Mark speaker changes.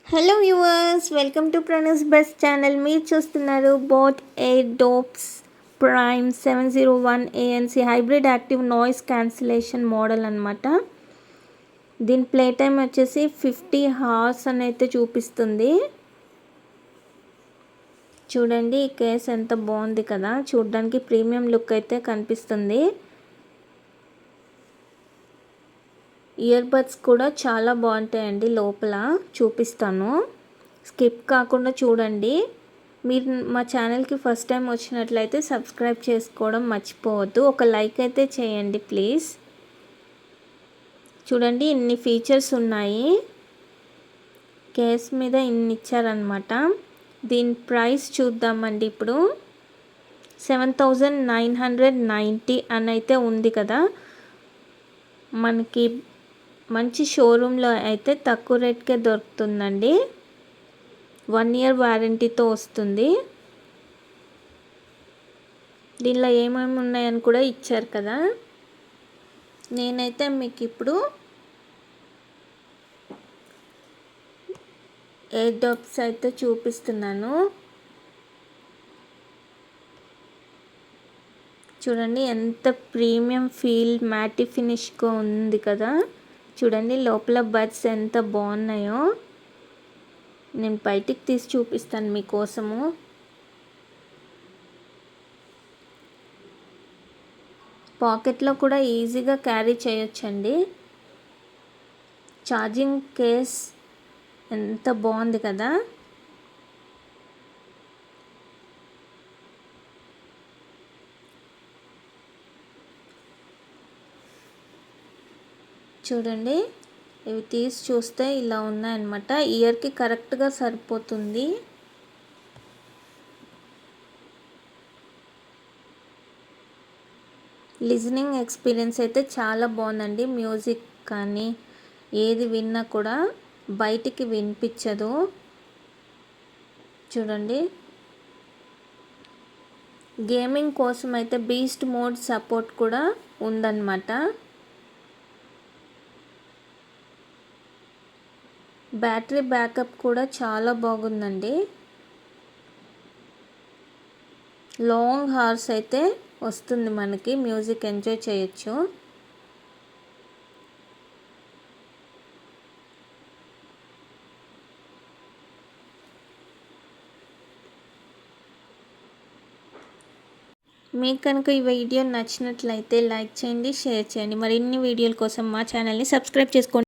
Speaker 1: Hello viewers, welcome to Pranas best channel. మీరు చూస్తున్నారు boat airdopes prime 701 ANC hybrid active noise cancellation model అనమాట. దీని play time వచ్చేసి 50 hours అని అయితే చూపిస్తుంది. చూడండి ఈ కేస్ ఎంత బాగుంది కదా, చూడడానికి ప్రీమియం లుక్ అయితే కనిపిస్తుంది. ఇయర్ బడ్స్ కూడా చాలా బాగుంటాయండి. లోపల చూపిస్తాను, స్కిప్ కాకుండా చూడండి. మీరు మా ఛానల్కి ఫస్ట్ టైం వచ్చినట్లయితే సబ్స్క్రైబ్ చేసుకోవడం మర్చిపోవద్దు. ఒక లైక్ అయితే చేయండి ప్లీజ్. చూడండి ఇన్ని ఫీచర్స్ ఉన్నాయి, కేస్ మీద ఇన్ని ఇచ్చారనమాట. దీని ప్రైస్ చూద్దామండి. ఇప్పుడు 7990 అని అయితే ఉంది కదా. మనకి మంచి షోరూంలో అయితే తక్కువ రేట్కే దొరుకుతుందండి. 1 year వారంటీతో వస్తుంది. దీనిలో ఏమేమి ఉన్నాయని కూడా ఇచ్చారు కదా. నేనైతే మీకు ఇప్పుడు ఎయిర్ డాప్స్ అయితే చూపిస్తున్నాను. చూడండి ఎంత ప్రీమియం ఫీల్ మ్యాటి ఫినిష్గా ఉంది కదా. చూడండి లోపల బడ్స్ ఎంత బాగున్నాయో. నేను బయటికి తీసి చూపిస్తాను మీకోసము. పాకెట్లో కూడా ఈజీగా క్యారీ చేయొచ్చండి. ఛార్జింగ్ కేస్ ఎంత బాగుంది కదా. చూడండి ఇవి తీసి చూస్తే ఇలా ఉన్నాయన్నమాట. ఇయర్కి కరెక్ట్గా సరిపోతుంది. లిజనింగ్ ఎక్స్పీరియన్స్ అయితే చాలా బాగుందండి. మ్యూజిక్ కానీ ఏది విన్నా కూడా బయటికి వినిపించదు. చూడండి గేమింగ్ కోసం అయితే బీస్ట్ మోడ్ సపోర్ట్ కూడా ఉందన్నమాట. బ్యాటరీ బ్యాకప్ కూడా చాలా బాగుందండి. లాంగ్ హార్స్ అయితే వస్తుంది మనకి, మ్యూజిక్ ఎంజాయ్ చేయొచ్చు. మీకు కనుక ఈ వీడియో నచ్చినట్లయితే లైక్ చేయండి, షేర్ చేయండి. మరిన్ని వీడియోల కోసం మా ఛానల్ని సబ్స్క్రైబ్ చేసుకోండి.